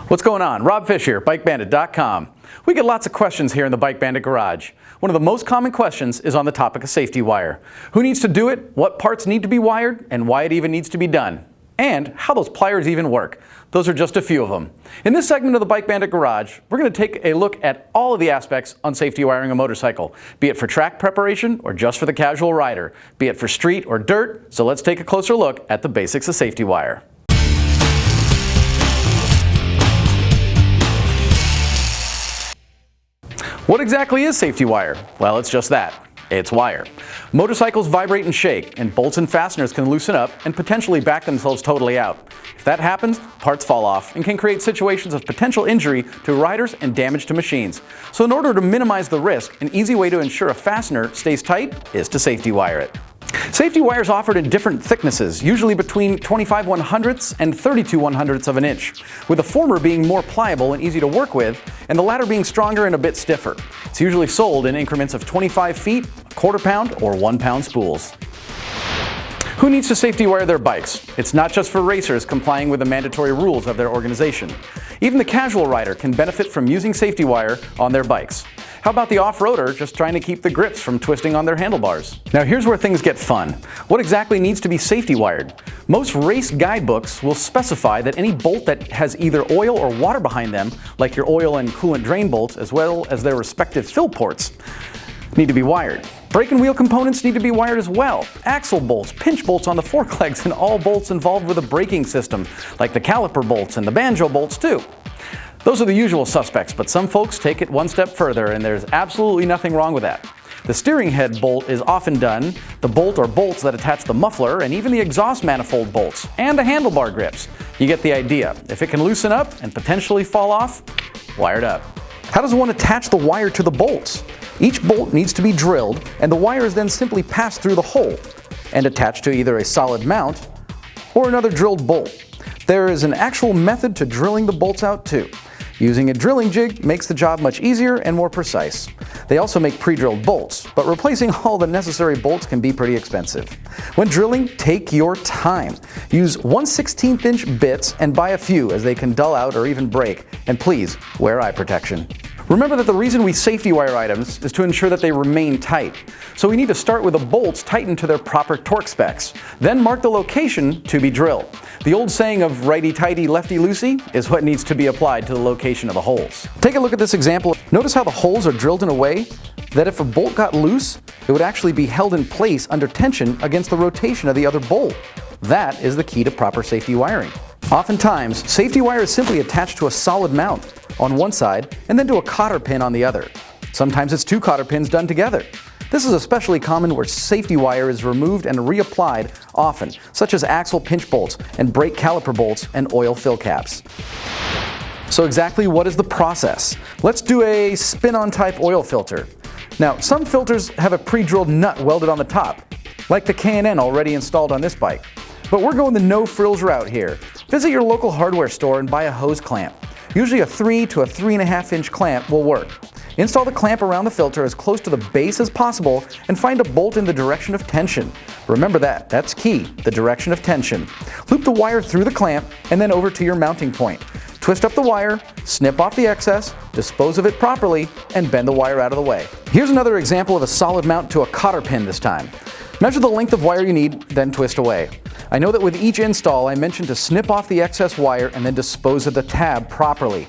What's going on? Rob Fish here, BikeBandit.com. We get lots of questions here in the BikeBandit Garage. One of the most common questions is on the topic of safety wire. Who needs to do it, what parts need to be wired, and why it even needs to be done. And how those pliers even work. Those are just a few of them. In this segment of the BikeBandit Garage, we're going to take a look at all of the aspects on safety wiring a motorcycle, be it for track preparation or just for the casual rider, be it for street or dirt. So let's take a closer look at the basics of safety wire. What exactly is safety wire? Well, it's just that. It's wire. Motorcycles vibrate and shake, and bolts and fasteners can loosen up and potentially back themselves totally out. If that happens, parts fall off and can create situations of potential injury to riders and damage to machines. So in order to minimize the risk, an easy way to ensure a fastener stays tight is to safety wire it. Safety wire is offered in different thicknesses, usually between 25/100ths and 32/100ths of an inch, with the former being more pliable and easy to work with, and the latter being stronger and a bit stiffer. It's usually sold in increments of 25 feet, a quarter pound, or 1 pound spools. Who needs to safety wire their bikes? It's not just for racers complying with the mandatory rules of their organization. Even the casual rider can benefit from using safety wire on their bikes. How about the off-roader just trying to keep the grips from twisting on their handlebars? Now here's where things get fun. What exactly needs to be safety wired? Most race guidebooks will specify that any bolt that has either oil or water behind them, like your oil and coolant drain bolts, as well as their respective fill ports, need to be wired. Brake and wheel components need to be wired as well. Axle bolts, pinch bolts on the fork legs, and all bolts involved with a braking system, like the caliper bolts and the banjo bolts too. Those are the usual suspects, but some folks take it one step further, and there's absolutely nothing wrong with that. The steering head bolt is often done, the bolt or bolts that attach the muffler, and even the exhaust manifold bolts, and the handlebar grips. You get the idea. If it can loosen up and potentially fall off, wire it up. How does one attach the wire to the bolts? Each bolt needs to be drilled, and the wire is then simply passed through the hole and attached to either a solid mount or another drilled bolt. There is an actual method to drilling the bolts out too. Using a drilling jig makes the job much easier and more precise. They also make pre-drilled bolts, but replacing all the necessary bolts can be pretty expensive. When drilling, take your time. Use 1/16 inch bits and buy a few, as they can dull out or even break. And please, wear eye protection. Remember that the reason we safety wire items is to ensure that they remain tight. So we need to start with the bolts tightened to their proper torque specs. Then mark the location to be drilled. The old saying of righty-tighty, lefty-loosey is what needs to be applied to the location of the holes. Take a look at this example. Notice how the holes are drilled in a way that if a bolt got loose, it would actually be held in place under tension against the rotation of the other bolt. That is the key to proper safety wiring. Oftentimes, safety wire is simply attached to a solid mount on one side and then to a cotter pin on the other. Sometimes it's two cotter pins done together. This is especially common where safety wire is removed and reapplied often, such as axle pinch bolts and brake caliper bolts and oil fill caps. So exactly what is the process? Let's do a spin-on type oil filter. Now, some filters have a pre-drilled nut welded on the top, like the K&N already installed on this bike. But we're going the no-frills route here. Visit your local hardware store and buy a hose clamp. Usually a 3 to 3.5 inch clamp will work. Install the clamp around the filter as close to the base as possible and find a bolt in the direction of tension. Remember that's key, the direction of tension. Loop the wire through the clamp and then over to your mounting point. Twist up the wire, snip off the excess, dispose of it properly, and bend the wire out of the way. Here's another example of a solid mount to a cotter pin this time. Measure the length of wire you need, then twist away. I know that with each install I mentioned to snip off the excess wire and then dispose of the tab properly.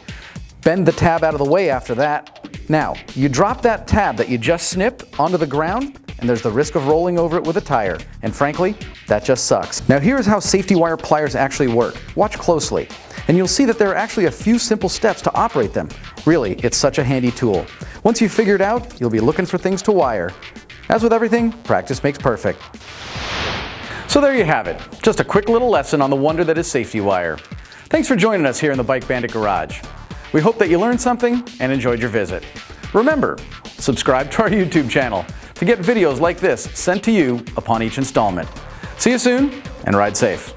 Bend the tab out of the way after that. Now, you drop that tab that you just snipped onto the ground, and there's the risk of rolling over it with a tire. And frankly, that just sucks. Now here's how safety wire pliers actually work. Watch closely, and you'll see that there are actually a few simple steps to operate them. Really, it's such a handy tool. Once you've figured out, you'll be looking for things to wire. As with everything, practice makes perfect. So there you have it. Just a quick little lesson on the wonder that is safety wire. Thanks for joining us here in the BikeBandit Garage. We hope that you learned something and enjoyed your visit. Remember, subscribe to our YouTube channel to get videos like this sent to you upon each installment. See you soon, and ride safe.